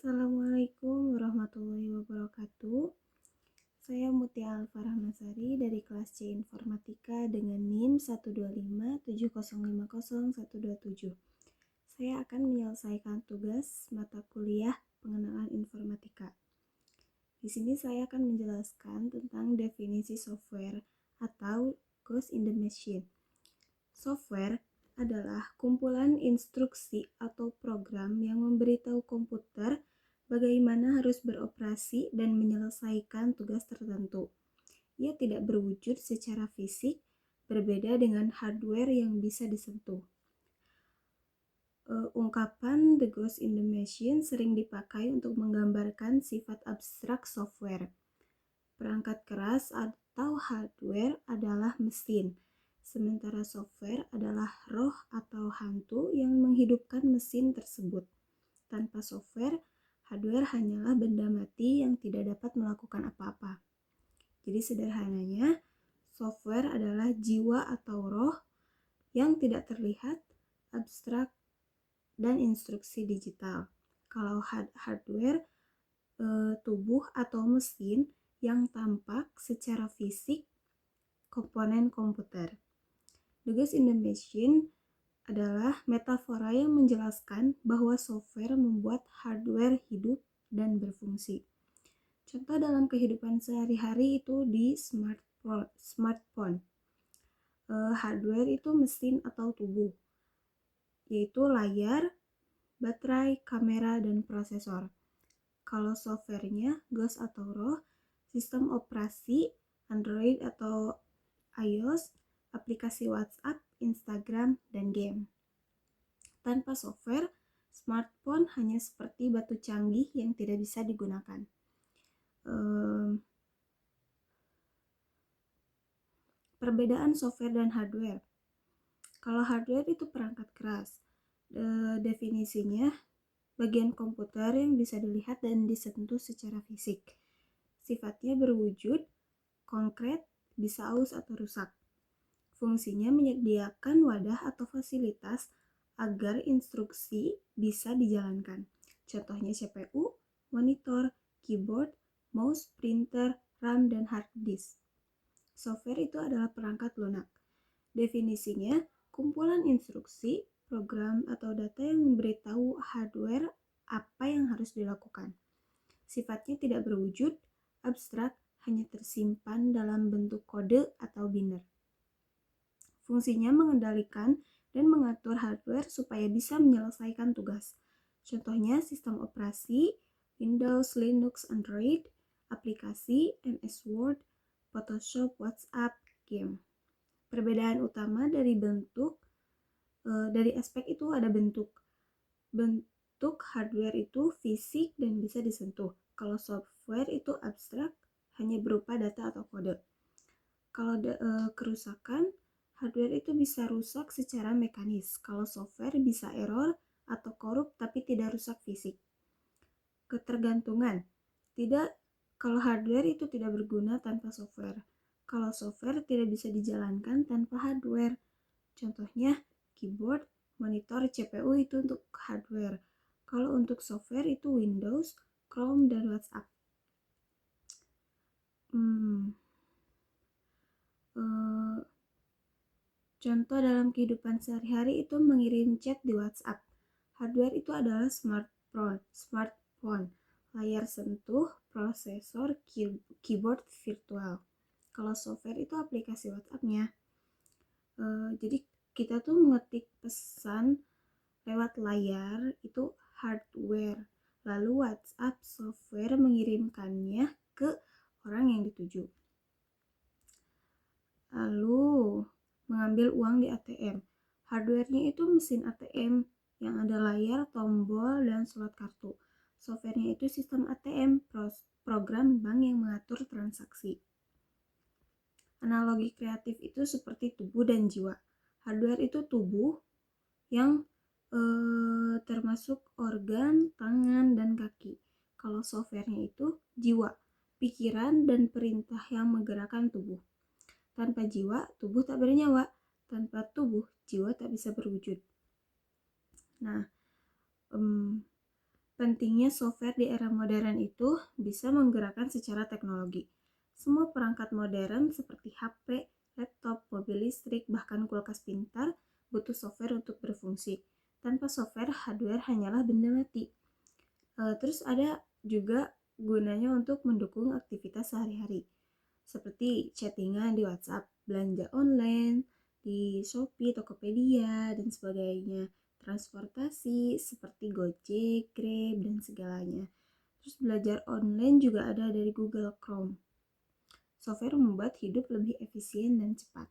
Assalamualaikum warahmatullahi wabarakatuh. Saya Mutia Alfarahmasari dari kelas C Informatika dengan NIM 12570500127. Saya akan menyelesaikan tugas mata kuliah pengenalan informatika. Di sini saya akan menjelaskan tentang definisi software atau Ghost in the Machine. Software adalah kumpulan instruksi atau program yang memberitahu komputer bagaimana harus beroperasi dan menyelesaikan tugas tertentu. Ia tidak berwujud secara fisik, berbeda dengan hardware yang bisa disentuh. Ungkapan "the ghost in the machine" sering dipakai untuk menggambarkan sifat abstrak software. Perangkat keras atau hardware adalah mesin, sementara software adalah roh atau hantu yang menghidupkan mesin tersebut. Tanpa software, hardware hanyalah benda mati yang tidak dapat melakukan apa-apa. Jadi sederhananya, software adalah jiwa atau roh yang tidak terlihat, abstrak, dan instruksi digital. Kalau hardware, tubuh atau mesin yang tampak secara fisik, komponen komputer. The Ghost in the Machine adalah metafora yang menjelaskan bahwa software membuat hardware hidup dan berfungsi. Contoh dalam kehidupan sehari-hari itu di smartphone. Hardware itu mesin atau tubuh, yaitu layar, baterai, kamera, dan prosesor. Kalau softwarenya, ghost atau roh, sistem operasi, Android atau iOS, aplikasi WhatsApp, Instagram, dan game. Tanpa software, smartphone hanya seperti batu canggih yang tidak bisa digunakan. Perbedaan software dan hardware. Kalau hardware itu perangkat keras. Definisinya, bagian komputer yang bisa dilihat dan disentuh secara fisik. Sifatnya berwujud, konkret, bisa aus atau rusak. Fungsinya menyediakan wadah atau fasilitas agar instruksi bisa dijalankan. Contohnya CPU, monitor, keyboard, mouse, printer, RAM, dan hard disk. Software itu adalah perangkat lunak. Definisinya, kumpulan instruksi, program, atau data yang memberitahu hardware apa yang harus dilakukan. Sifatnya tidak berwujud, abstrak, hanya tersimpan dalam bentuk kode atau biner. Fungsinya mengendalikan dan mengatur hardware supaya bisa menyelesaikan tugas. Contohnya sistem operasi, Windows, Linux, Android, aplikasi, MS Word, Photoshop, WhatsApp, game. Perbedaan utama dari aspek itu ada bentuk. Bentuk hardware itu fisik dan bisa disentuh. Kalau software itu abstrak, hanya berupa data atau kode. Kalau kerusakan, hardware itu bisa rusak secara mekanis. Kalau software bisa error atau korup tapi tidak rusak fisik. Ketergantungan. Kalau hardware itu tidak berguna tanpa software. Kalau software tidak bisa dijalankan tanpa hardware. Contohnya keyboard, monitor, CPU itu untuk hardware. Kalau untuk software itu Windows, Chrome, dan WhatsApp. Contoh dalam kehidupan sehari-hari itu mengirim chat di WhatsApp. Hardware itu adalah smartphone, layar sentuh, prosesor, keyboard virtual. Kalau software itu aplikasi WhatsApp-nya. Jadi kita tuh mengetik pesan lewat layar itu hardware. Lalu WhatsApp software mengirimkannya ke orang yang dituju. Lalu mengambil uang di ATM. Hardware-nya itu mesin ATM yang ada layar, tombol, dan slot kartu. Software-nya itu sistem ATM, program bank yang mengatur transaksi. Analogi kreatif itu seperti tubuh dan jiwa. Hardware itu tubuh yang termasuk organ, tangan, dan kaki. Kalau software-nya itu jiwa, pikiran, dan perintah yang menggerakkan tubuh. Tanpa jiwa, tubuh tak bernyawa. Tanpa tubuh, jiwa tak bisa berwujud. Nah, Pentingnya software di era modern itu bisa menggerakkan secara teknologi. Semua perangkat modern seperti HP, laptop, mobil listrik, bahkan kulkas pintar butuh software untuk berfungsi. Tanpa software, hardware hanyalah benda mati. Terus ada juga gunanya untuk mendukung aktivitas sehari-hari, seperti chattingan di WhatsApp, belanja online, di Shopee, Tokopedia, dan sebagainya. Transportasi seperti Gojek, Grab, dan segalanya. Terus belajar online juga ada dari Google Chrome. Software membuat hidup lebih efisien dan cepat.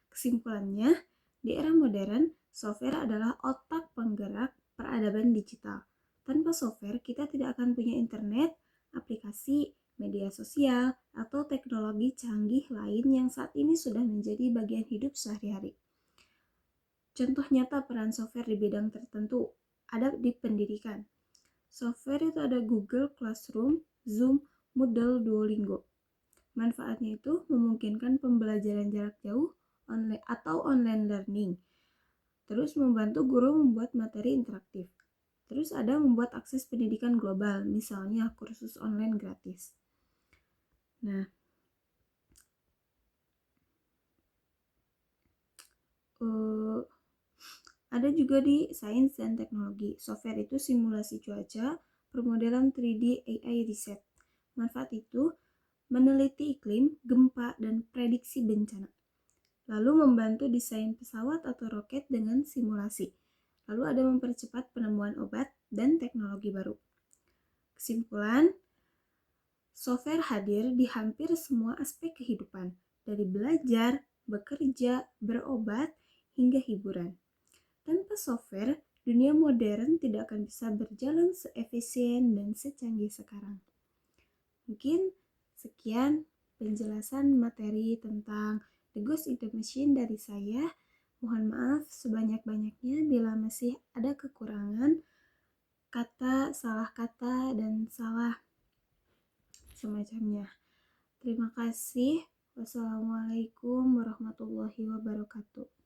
Kesimpulannya, di era modern, software adalah otak penggerak peradaban digital. Tanpa software, kita tidak akan punya internet, aplikasi, media sosial, atau teknologi canggih lain yang saat ini sudah menjadi bagian hidup sehari-hari. Contoh nyata peran software di bidang tertentu ada di pendidikan. Software itu ada Google Classroom, Zoom, Moodle, Duolingo. Manfaatnya itu memungkinkan pembelajaran jarak jauh atau online learning. Terus membantu guru membuat materi interaktif. Terus ada membuat akses pendidikan global, misalnya kursus online gratis. Nah, ada juga di sains dan teknologi. Software itu simulasi cuaca, permodelan 3D AI riset. Manfaat itu meneliti iklim, gempa, dan prediksi bencana. Lalu membantu desain pesawat atau roket dengan simulasi. Lalu ada mempercepat penemuan obat dan teknologi baru. Kesimpulan, software hadir di hampir semua aspek kehidupan, dari belajar, bekerja, berobat, hingga hiburan. Tanpa software, dunia modern tidak akan bisa berjalan seefisien dan secanggih sekarang. Mungkin sekian penjelasan materi tentang The Ghost in the Machine dari saya. Mohon maaf sebanyak-banyaknya bila masih ada kekurangan kata, salah kata, dan salah semacamnya. Terima kasih. Wassalamualaikum warahmatullahi wabarakatuh.